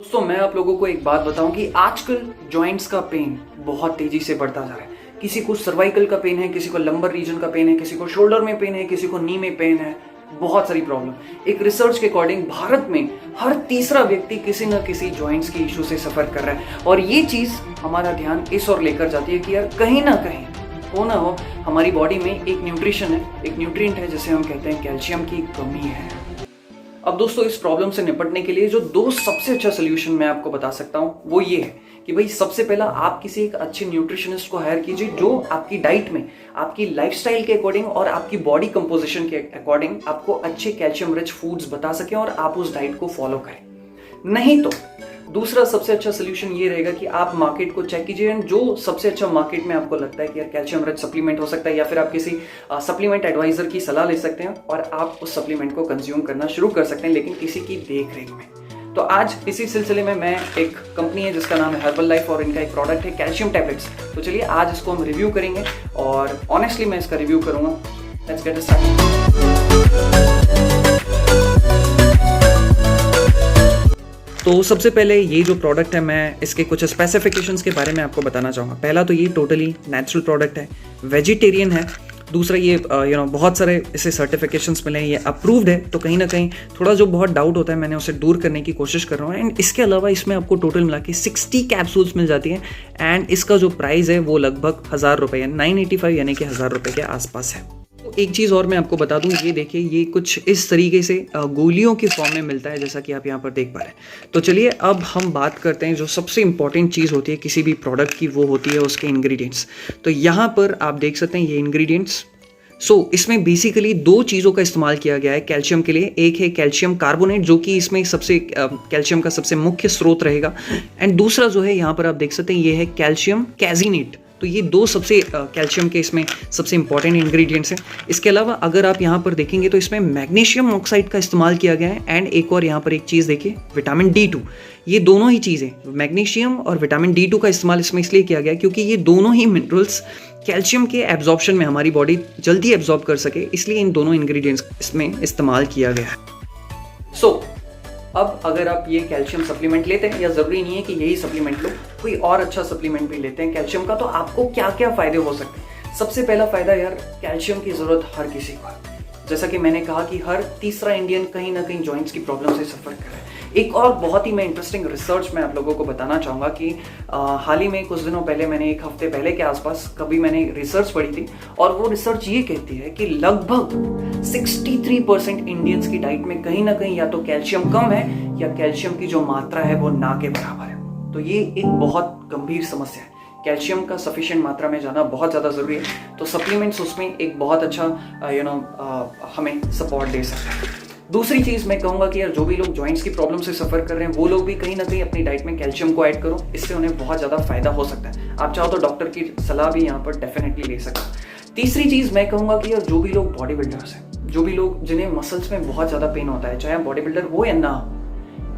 दोस्तों मैं आप लोगों को एक बात बताऊं कि आजकल जॉइंट्स का पेन बहुत तेजी से बढ़ता जा रहा है। किसी को सर्वाइकल का पेन है, किसी को लंबर रीजन का पेन है, किसी को शोल्डर में पेन है, किसी को नी में पेन है, बहुत सारी प्रॉब्लम। एक रिसर्च के अकॉर्डिंग भारत में हर तीसरा व्यक्ति किसी न किसी जॉइंट्स की इशू से सफर कर रहा है। और ये चीज हमारा ध्यान इस ओर लेकर जाती है कि यार कहीं ना कहीं हो ना हो हमारी बॉडी में एक न्यूट्रिशन है, एक न्यूट्रिएंट है जिसे हम कहते हैं कैल्शियम की कमी है। अब दोस्तों इस प्रॉब्लम से निपटने के लिए जो दो सबसे अच्छा सोल्यूशन मैं आपको बता सकता हूं वो ये है कि भाई सबसे पहला आप किसी एक अच्छे न्यूट्रिशनिस्ट को हायर कीजिए जो आपकी डाइट में आपकी लाइफस्टाइल के अकॉर्डिंग और आपकी बॉडी कंपोजिशन के अकॉर्डिंग आपको अच्छे कैल्शियम रिच फूड्स बता सके और आप उस डाइट को फॉलो करें। नहीं तो दूसरा सबसे अच्छा सोल्यूशन ये रहेगा कि आप मार्केट को चेक कीजिए, जो सबसे अच्छा मार्केट में आपको लगता है कि यार कैल्शियम रिच सप्लीमेंट हो सकता है, या फिर आप किसी सप्लीमेंट एडवाइजर की सलाह ले सकते हैं और आप उस सप्लीमेंट को कंज्यूम करना शुरू कर सकते हैं, लेकिन किसी की देख रेख में। तो आज इसी सिलसिले में मैं एक कंपनी है जिसका नाम है हर्बल लाइफ और इनका एक प्रोडक्ट है कैल्शियम टैबलेट्स। तो चलिए आज इसको हम रिव्यू करेंगे और ऑनेस्टली मैं इसका रिव्यू करूंगा। Let's get started. तो सबसे पहले ये जो प्रोडक्ट है मैं इसके कुछ स्पेसिफिकेशंस के बारे में आपको बताना चाहूँगा। पहला तो ये टोटली नेचुरल प्रोडक्ट है, वेजिटेरियन है। दूसरा ये बहुत सारे इसे सर्टिफिकेशंस मिले हैं, ये अप्रूव्ड है। तो कहीं ना कहीं थोड़ा जो बहुत डाउट होता है मैंने उसे दूर करने की कोशिश कर रहा हूँ। एंड इसके अलावा इसमें आपको टोटल मिला के 60 कैप्सूल्स मिल जाती हैं एंड इसका जो प्राइस है वो लगभग 1000 रुपये है, 985 यानी कि 1000 रुपये के आसपास है। तो एक चीज़ और मैं आपको बता दूं, ये देखिए ये कुछ इस तरीके से गोलियों के फॉर्म में मिलता है जैसा कि आप यहाँ पर देख पा रहे हैं। तो चलिए अब हम बात करते हैं जो सबसे इंपॉर्टेंट चीज़ होती है किसी भी प्रोडक्ट की, वो होती है उसके इंग्रेडिएंट्स। तो यहाँ पर आप देख सकते हैं ये इंग्रेडिएंट्स। इसमें बेसिकली दो चीज़ों का इस्तेमाल किया गया है कैल्शियम के लिए। एक है कैल्शियम कार्बोनेट जो कि इसमें सबसे कैल्शियम का सबसे मुख्य स्रोत रहेगा, एंड दूसरा जो है यहाँ पर आप देख सकते हैं ये है कैल्शियम कैजिनेट। तो ये दो सबसे कैल्शियम के इसमें सबसे इंपॉर्टेंट इंग्रेडिएंट्स हैं। इसके अलावा अगर आप यहाँ पर देखेंगे तो इसमें मैग्नीशियम ऑक्साइड का इस्तेमाल किया गया है एंड एक और यहाँ पर एक चीज़ देखिए विटामिन D2। ये दोनों ही चीज़ें मैग्नीशियम और विटामिन D2 का इस्तेमाल इसमें इसलिए किया गया क्योंकि ये दोनों ही मिनरल्स कैल्शियम के एब्जॉर्प्शन में हमारी बॉडी जल्दी एब्जॉर्ब कर सके, इसलिए इन दोनों इंग्रेडिएंट्स इसमें इस्तेमाल किया गया है। अब अगर आप ये कैल्शियम सप्लीमेंट लेते हैं, या ज़रूरी नहीं है कि यही सप्लीमेंट लो, कोई और अच्छा सप्लीमेंट भी लेते हैं कैल्शियम का, तो आपको क्या क्या फ़ायदे हो सकते हैं। सबसे पहला फ़ायदा यार, कैल्शियम की ज़रूरत हर किसी को है। जैसा कि मैंने कहा कि हर तीसरा इंडियन कहीं ना कहीं जॉइंट्स की प्रॉब्लम से सफ़र कर रहा है। एक और बहुत ही मैं इंटरेस्टिंग रिसर्च मैं आप लोगों को बताना चाहूँगा कि हाल ही में कुछ दिनों पहले मैंने एक हफ्ते पहले के आसपास कभी मैंने रिसर्च पढ़ी थी, और वो रिसर्च ये कहती है कि लगभग 63% इंडियंस की डाइट में कहीं ना कहीं या तो कैल्शियम कम है या कैल्शियम की जो मात्रा है वो ना के बराबर है। तो ये एक बहुत गंभीर समस्या है। कैल्शियम का सफिशिएंट मात्रा में जाना बहुत ज़्यादा ज़रूरी है। तो सप्लीमेंट्स उसमें एक बहुत अच्छा हमें सपोर्ट दे सकते हैं। दूसरी चीज़ मैं कहूँगा कि यार जो भी लोग जॉइंट्स की प्रॉब्लम से सफ़र कर रहे हैं वो लोग भी कहीं ना कहीं अपनी डाइट में कैल्शियम को ऐड करो, इससे उन्हें बहुत ज़्यादा फायदा हो सकता है। आप चाहो तो डॉक्टर की सलाह भी यहाँ पर डेफिनेटली ले सकते हैं। तीसरी चीज़ मैं कहूँगा कि यार जो भी लोग बॉडी बिल्डर्स हैं, जो भी लोग जिन्हें मसल्स में बहुत ज़्यादा पेन होता है, चाहे बॉडी बिल्डर हो या ना हो,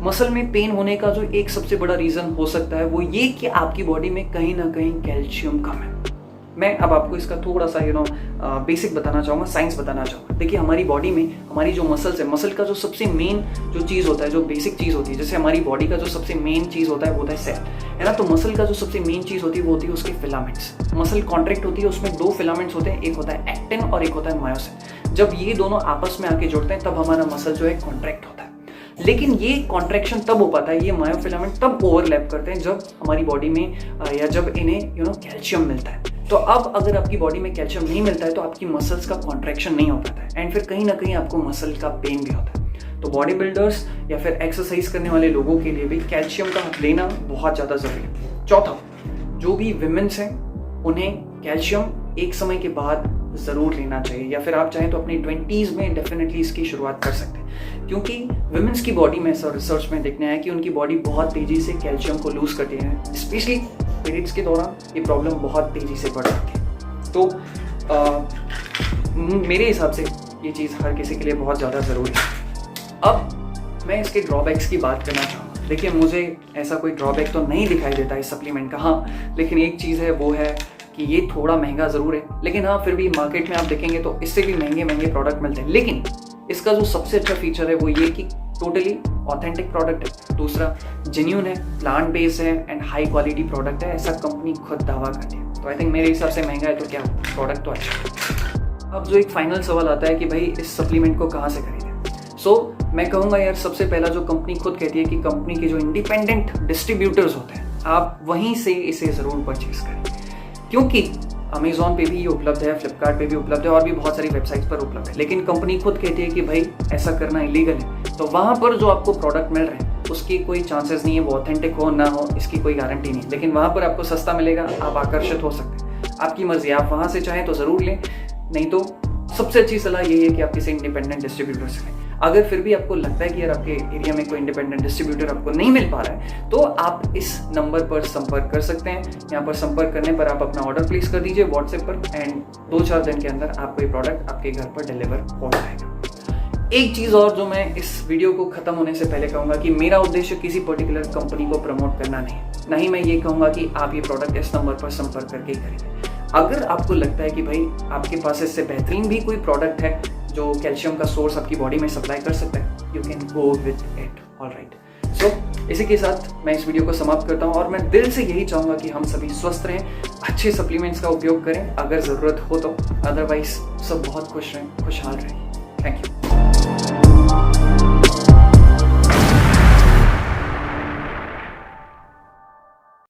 मसल में पेन होने का जो एक सबसे बड़ा रीज़न हो सकता है वो ये कि आपकी बॉडी में कहीं ना कहीं कैल्शियम कम है। मैं अब आपको इसका थोड़ा सा बेसिक बताना चाहूँगा, साइंस बताना चाहूँगा। देखिए हमारी बॉडी में हमारी जो मसल्स है, मसल का जो सबसे मेन जो चीज़ होता है, जो बेसिक चीज़ होती है, जैसे हमारी बॉडी का जो सबसे मेन चीज़ होता है वो होता है सेल, है ना। तो मसल का जो सबसे मेन चीज़ होती है वो होती है उसके फिलामेंट्स। मसल कॉन्ट्रैक्ट होती है, उसमें दो फिलामेंट्स होते हैं, एक होता है एक्टिन और एक होता है मायोसिन। जब ये दोनों आपस में आके जुड़ते हैं तब हमारा मसल जो है कॉन्ट्रैक्ट होता है। लेकिन ये कॉन्ट्रैक्शन तब हो पाता है, ये मायोफिलामेंट तब ओवरलैप करते हैं जब हमारी बॉडी में या जब इन्हें कैल्शियम मिलता है। तो अब अगर आपकी बॉडी में कैल्शियम नहीं मिलता है तो आपकी मसल्स का कॉन्ट्रैक्शन नहीं हो पाता है एंड फिर कहीं ना कहीं आपको मसल का पेन भी होता है। तो बॉडी बिल्डर्स या फिर एक्सरसाइज करने वाले लोगों के लिए भी कैल्शियम का लेना बहुत ज़्यादा ज़रूरी है। चौथा, जो भी विमेंस हैं उन्हें कैल्शियम एक समय के बाद ज़रूर लेना चाहिए, या फिर आप चाहें तो अपनी 20s में डेफिनेटली इसकी शुरुआत कर सकते हैं, क्योंकि विमेंस की बॉडी में ऐसा रिसर्च में देखने आया कि उनकी बॉडी बहुत तेज़ी से कैल्शियम को लूज़ करती है। स्पेशली पीरियड्स के दौरान ये प्रॉब्लम बहुत तेज़ी से बढ़ जाती है। तो मेरे हिसाब से ये चीज़ हर किसी के लिए बहुत ज़्यादा ज़रूरी है। अब मैं इसके ड्रॉबैक्स की बात करना चाहूँगा। देखिए मुझे ऐसा कोई ड्रॉबैक तो नहीं दिखाई देता इस सप्लीमेंट का, हाँ, लेकिन एक चीज़ है वो है कि ये थोड़ा महंगा ज़रूर है, लेकिन हाँ फिर भी मार्केट में आप देखेंगे तो इससे भी महंगे प्रोडक्ट मिलते हैं। लेकिन इसका जो सबसे अच्छा फीचर है वो ये कि टोटली ऑथेंटिक प्रोडक्ट है। दूसरा, जेन्यून है, प्लांट बेस्ड है एंड हाई क्वालिटी प्रोडक्ट है, ऐसा कंपनी खुद दावा करती है। तो आई थिंक मेरे हिसाब से महंगा है तो क्या, प्रोडक्ट तो अच्छा है। अब जो एक फाइनल सवाल आता है कि भाई इस सप्लीमेंट को कहाँ से खरीदें। मैं कहूँगा यार, सबसे पहला जो कंपनी खुद कहती है कि कंपनी के जो इंडिपेंडेंट डिस्ट्रीब्यूटर्स होते हैं, आप वहीं से इसे ज़रूर परचेज करें, क्योंकि अमेजोन पे भी ये उपलब्ध है, फ्लिपकार्ट पे भी उपलब्ध है और भी बहुत सारी वेबसाइट्स पर उपलब्ध है। लेकिन कंपनी खुद कहती है कि भाई ऐसा करना इलीगल है, तो वहाँ पर जो आपको प्रोडक्ट मिल रहे हैं उसकी कोई चांसेस नहीं है वो ऑथेंटिक हो ना हो, इसकी कोई गारंटी नहीं। लेकिन वहाँ पर आपको सस्ता मिलेगा, आप आकर्षित हो सकते हैं, आपकी मर्जी, आप वहाँ से चाहें तो ज़रूर लें, नहीं तो सबसे अच्छी सलाह यही है कि आप किसी इंडिपेंडेंट डिस्ट्रीब्यूटर से लें। अगर फिर भी आपको लगता है कि यार आपके एरिया में कोई इंडिपेंडेंट डिस्ट्रीब्यूटर आपको नहीं मिल पा रहा है, तो आप इस नंबर पर संपर्क कर सकते हैं। यहाँ पर संपर्क करने पर आप अपना ऑर्डर प्लेस कर दीजिए व्हाट्सएप पर एंड 2-4 दिन के अंदर आपको ये प्रोडक्ट आपके घर पर डिलीवर हो जाएगा। एक चीज़ और जो मैं इस वीडियो को खत्म होने से पहले कहूँगा कि मेरा उद्देश्य किसी पर्टिकुलर कंपनी को प्रमोट करना नहीं है, ना ही मैं ये कहूँगा कि आप ये प्रोडक्ट इस नंबर पर संपर्क करके ही खरीदें। अगर आपको लगता है कि भाई आपके पास इससे बेहतरीन भी कोई प्रोडक्ट है जो कैल्शियम का सोर्स आपकी बॉडी में सप्लाई कर सकता है, you can go with it. Alright, so इसी के साथ मैं इस वीडियो को समाप्त करता हूँ और मैं दिल से यही चाहूँगा कि हम सभी स्वस्थ रहें, अच्छे सप्लीमेंट्स का उपयोग करें अगर ज़रूरत हो तो, अदरवाइज सब बहुत खुश रहें, खुशहाल रहें। Thank you.